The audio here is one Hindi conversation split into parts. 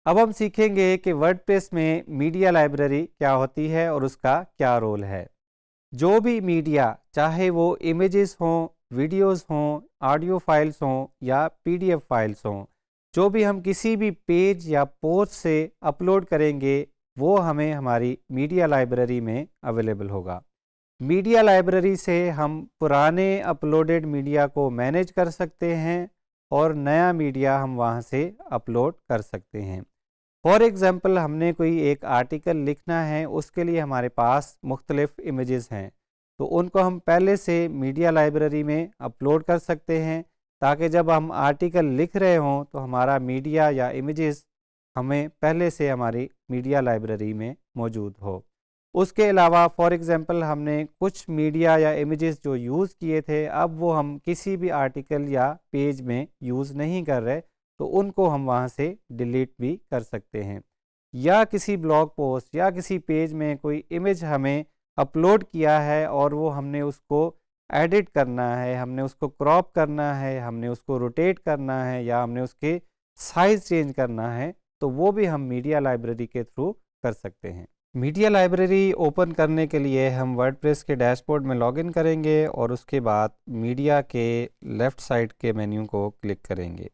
अब हम सीखेंगे कि वर्डप्रेस में मीडिया लाइब्रेरी क्या होती है और उसका क्या रोल है। जो भी मीडिया, चाहे वो इमेजेस हों, वीडियोस हों, ऑडियो फाइल्स हों या पीडीएफ फाइल्स हों, जो भी हम किसी भी पेज या पोस्ट से अपलोड करेंगे वो हमें हमारी मीडिया लाइब्रेरी में अवेलेबल होगा। मीडिया लाइब्रेरी से हम पुराने अपलोडेड मीडिया को मैनेज कर सकते हैं और नया मीडिया हम वहाँ से अपलोड कर सकते हैं। फॉर एग्ज़ाम्पल, हमने कोई एक आर्टिकल लिखना है, उसके लिए हमारे पास मुख्तलिफ़ इमेजेस हैं, तो उनको हम पहले से मीडिया लाइब्रेरी में अपलोड कर सकते हैं ताकि जब हम आर्टिकल लिख रहे हों तो हमारा मीडिया या इमेजेस हमें पहले से हमारी मीडिया लाइब्रेरी में मौजूद हो। उसके अलावा फॉर एग्ज़ाम्पल, हमने कुछ मीडिया या इमेजेस जो यूज़ किए थे, अब वो हम किसी भी आर्टिकल या पेज में यूज़ नहीं कर रहे, तो उनको हम वहाँ से डिलीट भी कर सकते हैं। या किसी ब्लॉग पोस्ट या किसी पेज में कोई इमेज हमें अपलोड किया है और वो हमने उसको एडिट करना है, हमने उसको क्रॉप करना है, हमने उसको रोटेट करना है या हमने उसके साइज़ चेंज करना है, तो वो भी हम मीडिया लाइब्रेरी के थ्रू कर सकते हैं। मीडिया लाइब्रेरी ओपन करने के लिए हम वर्डप्रेस के डैशबोर्ड में लॉगिन करेंगे और उसके बाद मीडिया के लेफ़्ट साइड के मेन्यू को क्लिक करेंगे।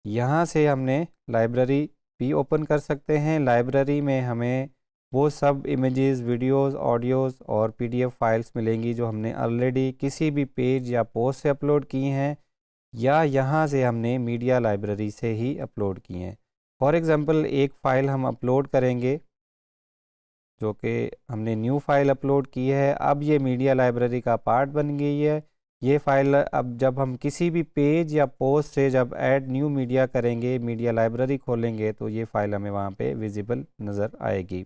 यहाँ से हमने लाइब्रेरी भी ओपन कर सकते हैं। लाइब्रेरी में हमें वो सब इमेजेस, वीडियोस, ऑडियोज़ और पीडीएफ फाइल्स मिलेंगी जो हमने ऑलरेडी किसी भी पेज या पोस्ट से अपलोड की हैं या यहाँ से हमने मीडिया लाइब्रेरी से ही अपलोड की हैं। फॉर एग्ज़ाम्पल, एक फ़ाइल हम अपलोड करेंगे जो कि हमने न्यू फाइल अपलोड की है, अब ये मीडिया लाइब्रेरी का पार्ट बन गई है। ये फ़ाइल अब जब हम किसी भी पेज या पोस्ट से जब ऐड न्यू मीडिया करेंगे, मीडिया लाइब्रेरी खोलेंगे, तो ये फ़ाइल हमें वहाँ पे विजिबल नज़र आएगी।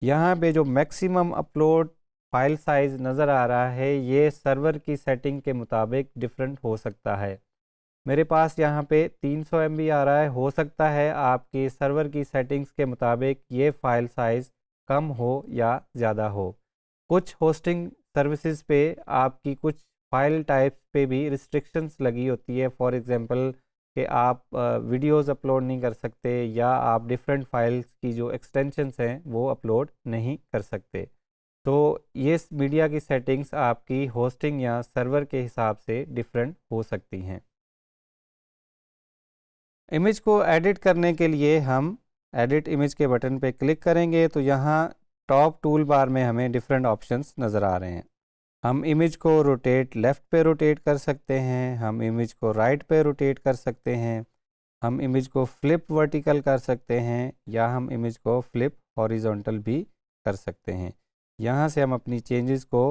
यहाँ पे जो मैक्सिमम अपलोड फाइल साइज़ नज़र आ रहा है, ये सर्वर की सेटिंग के मुताबिक डिफरेंट हो सकता है। मेरे पास यहाँ पे 300 MB आ रहा है। हो सकता है आपकी सर्वर की सेटिंग्स के मुताबिक ये फ़ाइल साइज़ कम हो या ज़्यादा हो। कुछ होस्टिंग सर्विसेज पे आपकी कुछ फ़ाइल टाइप्स पे भी रिस्ट्रिक्शंस लगी होती है। फॉर एग्ज़ाम्पल कि आप वीडियोस अपलोड नहीं कर सकते या आप डिफरेंट फाइल्स की जो एक्सटेंशंस हैं वो अपलोड नहीं कर सकते। तो ये मीडिया की सेटिंग्स आपकी होस्टिंग या सर्वर के हिसाब से डिफरेंट हो सकती हैं। इमेज को एडिट करने के लिए हम एडिट इमेज के बटन पे क्लिक करेंगे तो यहाँ टॉप टूल बार में हमें डिफरेंट ऑप्शंस नज़र आ रहे हैं। हम इमेज को रोटेट लेफ़्ट पे रोटेट कर सकते हैं, हम इमेज को राइट पे रोटेट कर सकते हैं, हम इमेज को फ्लिप वर्टिकल कर सकते हैं या हम इमेज को फ्लिप हॉरिजॉन्टल भी कर सकते हैं। यहाँ से हम अपनी चेंजेस को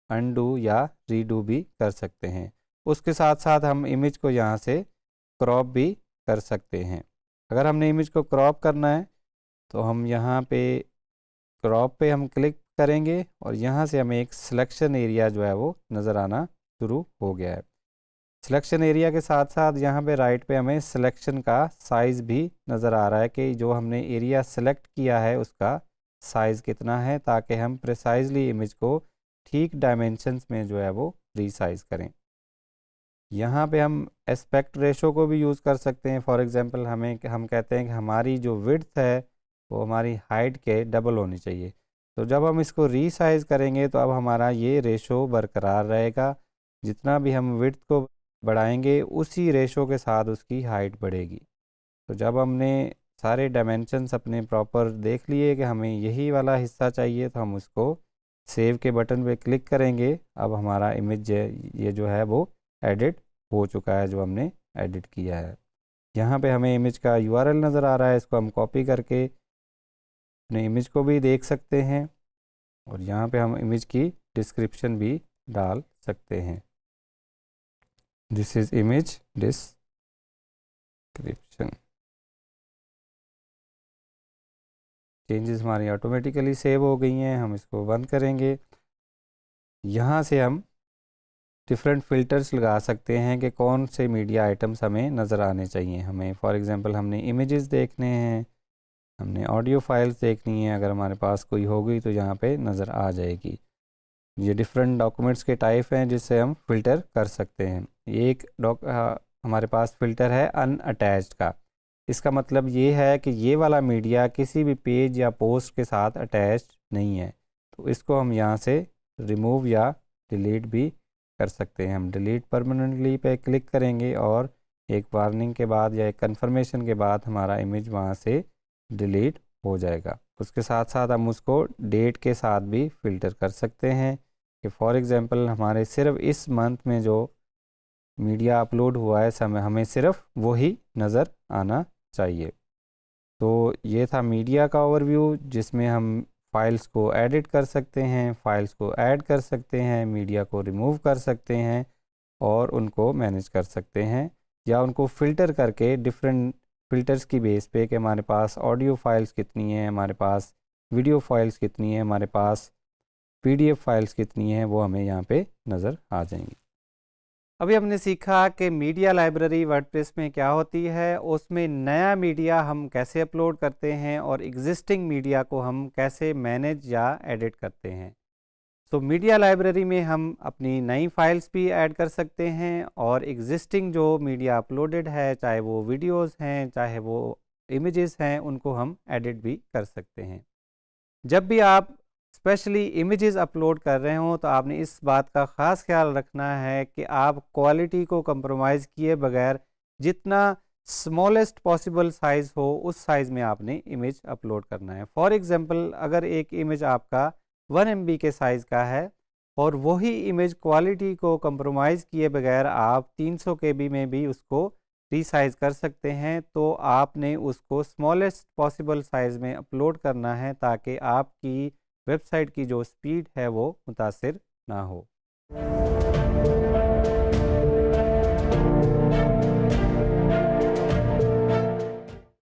अनडू या रीडू भी कर सकते हैं। उसके साथ साथ हम इमेज को यहाँ से क्रॉप भी कर सकते हैं। अगर हमने इमेज को क्रॉप करना है तो हम यहाँ पे क्रॉप पे हम क्लिक करेंगे और यहाँ से हमें एक सिलेक्शन एरिया जो है वो नज़र आना शुरू हो गया है। सिलेक्शन एरिया के साथ साथ यहाँ पे राइट पे हमें सिलेक्शन का साइज़ भी नज़र आ रहा है कि जो हमने एरिया सेलेक्ट किया है उसका साइज़ कितना है, ताकि हम प्रिसाइजली इमेज को ठीक डायमेंशंस में जो है वो रीसाइज़ करें। यहाँ पे हम एस्पेक्ट रेशो को भी यूज़ कर सकते हैं। फॉर एग्ज़ाम्पल, हम कहते हैं कि हमारी जो विड्थ है वो हमारी हाइट के डबल होनी चाहिए। तो जब हम इसको रीसाइज़ करेंगे तो अब हमारा ये रेशो बरकरार रहेगा। जितना भी हम विड्थ को बढ़ाएंगे उसी रेशो के साथ उसकी हाइट बढ़ेगी। तो जब हमने सारे डायमेंशंस अपने प्रॉपर देख लिए कि हमें यही वाला हिस्सा चाहिए तो हम उसको सेव के बटन पे क्लिक करेंगे। अब हमारा इमेज ये जो है वो एडिट हो चुका है, जो हमने एडिट किया है। यहाँ पे हमें इमेज का URL नज़र आ रहा है, इसको हम कॉपी करके अपने इमेज को भी देख सकते हैं और यहाँ पे हम इमेज की डिस्क्रिप्शन भी डाल सकते हैं। This is image description. Changes हमारी ऑटोमेटिकली सेव हो गई हैं। हम इसको बंद करेंगे। यहाँ से हम डिफरेंट फ़िल्टर्स लगा सकते हैं कि कौन से मीडिया आइटम्स हमें नज़र आने चाहिए। हमें फॉर एग्ज़ाम्पल हमने इमेजेस देखने हैं, हमने ऑडियो फाइल्स देखनी है, अगर हमारे पास कोई होगी तो यहाँ पे नज़र आ जाएगी। ये डिफरेंट डॉक्यूमेंट्स के टाइप हैं जिससे हम फ़िल्टर कर सकते हैं। एक हमारे पास फ़िल्टर है अनअटैच्ड का। इसका मतलब ये है कि ये वाला मीडिया किसी भी पेज या पोस्ट के साथ अटैच्ड नहीं है। तो इसको हम यहाँ से रिमूव या डिलीट भी कर सकते हैं। हम डिलीट परमानेंटली पे क्लिक करेंगे और एक वार्निंग के बाद या एक कंफर्मेशन के बाद हमारा इमेज वहाँ से डिलीट हो जाएगा। उसके साथ साथ हम उसको डेट के साथ भी फ़िल्टर कर सकते हैं कि फॉर एग्ज़ाम्पल हमारे सिर्फ इस मंथ में जो मीडिया अपलोड हुआ है समय हमें सिर्फ वही नज़र आना चाहिए। तो ये था मीडिया का ओवरव्यू, जिसमें हम फाइल्स को एडिट कर सकते हैं, फाइल्स को ऐड कर सकते हैं, मीडिया को रिमूव कर सकते हैं और उनको मैनेज कर सकते हैं, या उनको फ़िल्टर करके डिफरेंट फ़िल्टर्स की बेस पे कि हमारे पास ऑडियो फाइल्स कितनी हैं, हमारे पास वीडियो फाइल्स कितनी हैं, हमारे पास पीडीएफ फाइल्स कितनी हैं, वो हमें यहाँ पे नज़र आ जाएंगी। अभी हमने सीखा कि मीडिया लाइब्रेरी वर्डप्रेस में क्या होती है, उसमें नया मीडिया हम कैसे अपलोड करते हैं और एग्जिस्टिंग मीडिया को हम कैसे मैनेज या एडिट करते हैं। तो मीडिया लाइब्रेरी में हम अपनी नई फाइल्स भी ऐड कर सकते हैं और एग्जिस्टिंग जो मीडिया अपलोडेड है, चाहे वो वीडियोस हैं चाहे वो इमेजेस हैं, उनको हम एडिट भी कर सकते हैं। जब भी आप स्पेशली इमेजेस अपलोड कर रहे हो तो आपने इस बात का ख़ास ख्याल रखना है कि आप क्वालिटी को कंप्रोमाइज़ किए बगैर जितना स्मॉलेस्ट पॉसिबल साइज़ हो उस साइज़ में आपने इमेज अपलोड करना है। फॉर एग्ज़ाम्पल अगर एक इमेज आपका 1 MB के साइज़ का है और वही इमेज क्वालिटी को कंप्रोमाइज़ किए बगैर आप 300 KB में भी उसको रीसाइज़ कर सकते हैं, तो आपने उसको स्मॉलेस्ट पॉसिबल साइज़ में अपलोड करना है ताकि आपकी वेबसाइट की जो स्पीड है वो मुतासिर ना हो।